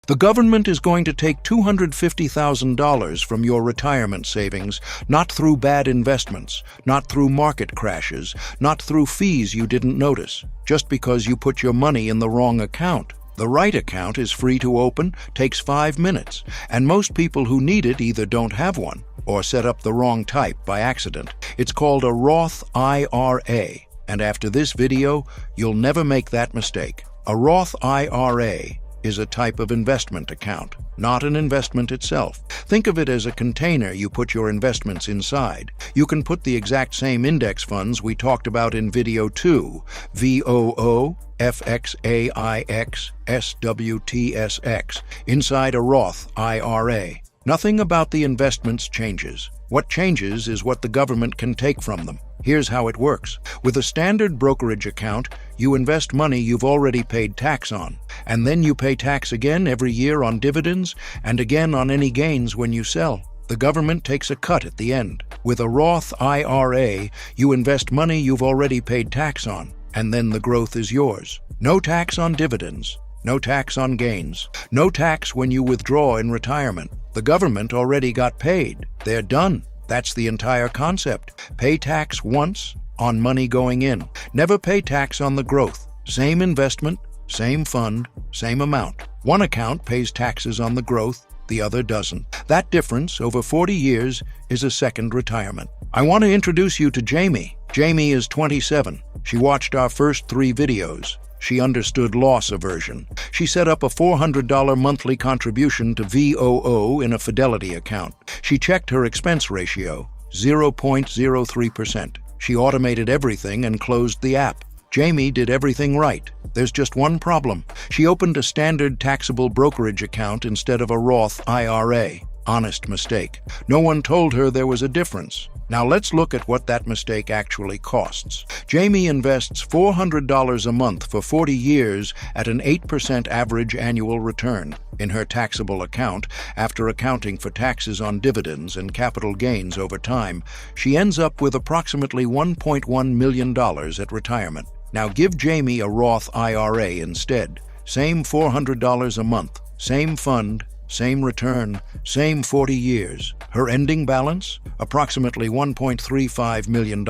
The government is going to take $250,000 from your retirement savings, not through bad investments, not through market crashes, not through fees you didn't notice, just because you put your money in the wrong account. The right account is free to open, takes 5 minutes, and most people who need it either don't have one or set up the wrong type by accident. It's called a Roth IRA, and after this video, you'll never make that mistake. A Roth IRA is a type of investment account, not an investment itself. Think of it as a container you put your investments inside. You can put the exact same index funds we talked about in video 2, VOO, FXAIX, SWTSX, inside a Roth IRA. Nothing about the investments changes. What changes is what the government can take from them. Here's how it works. With a standard brokerage account, you invest money you've already paid tax on, and then you pay tax again every year on dividends and again on any gains when you sell. The government takes a cut at the end. With a Roth IRA, you invest money you've already paid tax on, and then the growth is yours. No tax on dividends, no tax on gains, no tax when you withdraw in retirement. The government already got paid. They're done. That's the entire concept. Pay tax once on money going in. Never pay tax on the growth. Same investment, same fund, same amount. One account pays taxes on the growth, the other doesn't. That difference over 40 years is a second retirement. I want to introduce you to Jamie. Jamie is 27. She watched our first 3 videos. She understood loss aversion. She set up a $400 monthly contribution to VOO in a Fidelity account. She checked her expense ratio, 0.03%. She automated everything and closed the app. Jamie did everything right. There's just one problem. She opened a standard taxable brokerage account instead of a Roth IRA. Honest mistake. No one told her there was a difference. Now let's look at what that mistake actually costs. Jamie invests $400 a month for 40 years at an 8% average annual return. In her taxable account, after accounting for taxes on dividends and capital gains over time, she ends up with approximately $1.1 million at retirement. Now give Jamie a Roth IRA instead. Same $400 a month, same fund, same return, same 40 years. Her ending balance? Approximately $1.35 million,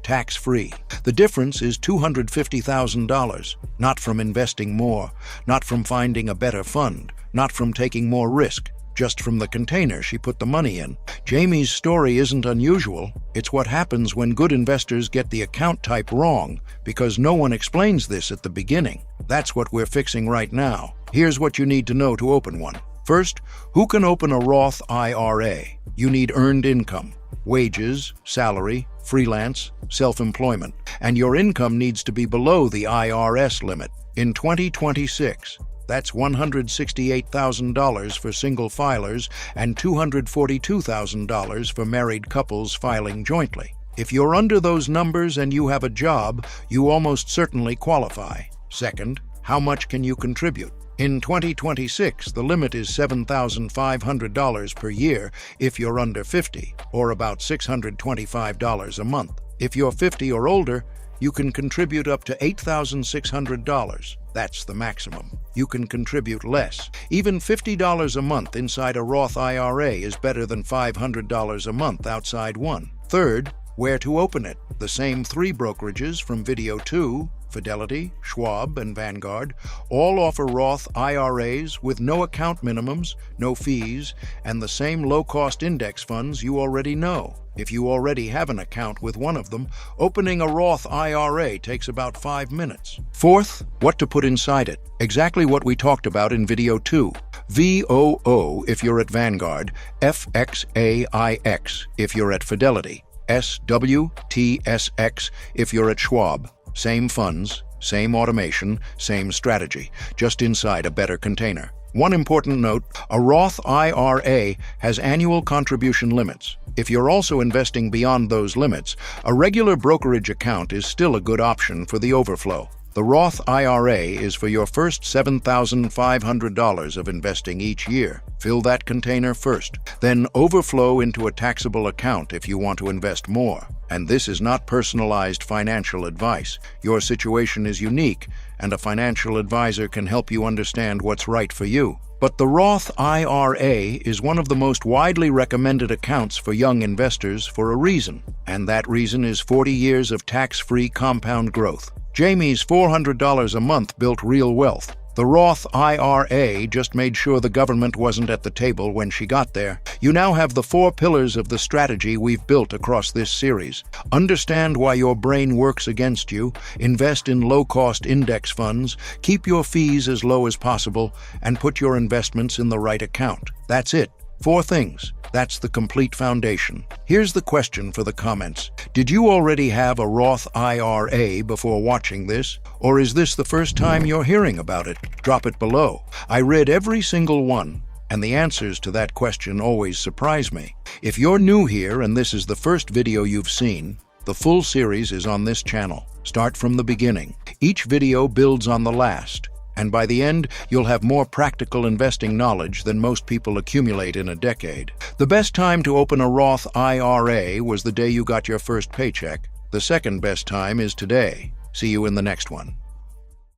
tax-free. The difference is $250,000, not from investing more, not from finding a better fund, not from taking more risk, just from the container she put the money in. Jamie's story isn't unusual. It's what happens when good investors get the account type wrong, because no one explains this at the beginning. That's what we're fixing right now. Here's what you need to know to open one. First, who can open a Roth IRA? You need earned income, wages, salary, freelance, self-employment, and your income needs to be below the IRS limit. In 2026, that's $168,000 for single filers and $242,000 for married couples filing jointly. If you're under those numbers and you have a job, you almost certainly qualify. Second, how much can you contribute? In 2026, the limit is $7,500 per year if you're under 50, or about $625 a month. If you're 50 or older, you can contribute up to $8,600. That's the maximum. You can contribute less. Even $50 a month inside a Roth IRA is better than $500 a month outside one. Third, where to open it. The same 3 brokerages from video 2, Fidelity, Schwab, and Vanguard, all offer Roth IRAs with no account minimums, no fees, and the same low-cost index funds you already know. If you already have an account with one of them, opening a Roth IRA takes about 5 minutes. Fourth, what to put inside it. Exactly what we talked about in video 2. VOO if you're at Vanguard, FXAIX if you're at Fidelity, SWTSX if you're at Schwab. Same funds, same automation, same strategy, just inside a better container. One important note, a Roth IRA has annual contribution limits. If you're also investing beyond those limits, a regular brokerage account is still a good option for the overflow. The Roth IRA is for your first $7,500 of investing each year. Fill that container first, then overflow into a taxable account if you want to invest more. And this is not personalized financial advice. Your situation is unique, and a financial advisor can help you understand what's right for you. But the Roth IRA is one of the most widely recommended accounts for young investors for a reason, and that reason is 40 years of tax-free compound growth. Jamie's $400 a month built real wealth. The Roth IRA just made sure the government wasn't at the table when she got there. You now have the 4 pillars of the strategy we've built across this series. Understand why your brain works against you, invest in low-cost index funds, keep your fees as low as possible, and put your investments in the right account. That's it. 4 things. That's the complete foundation. Here's the question for the comments. Did you already have a Roth IRA before watching this? Or is this the first time you're hearing about it? Drop it below. I read every single one, and the answers to that question always surprise me. If you're new here and this is the first video you've seen, the full series is on this channel. Start from the beginning. Each video builds on the last, and by the end, you'll have more practical investing knowledge than most people accumulate in a decade. The best time to open a Roth IRA was the day you got your first paycheck. The second best time is today. See you in the next one.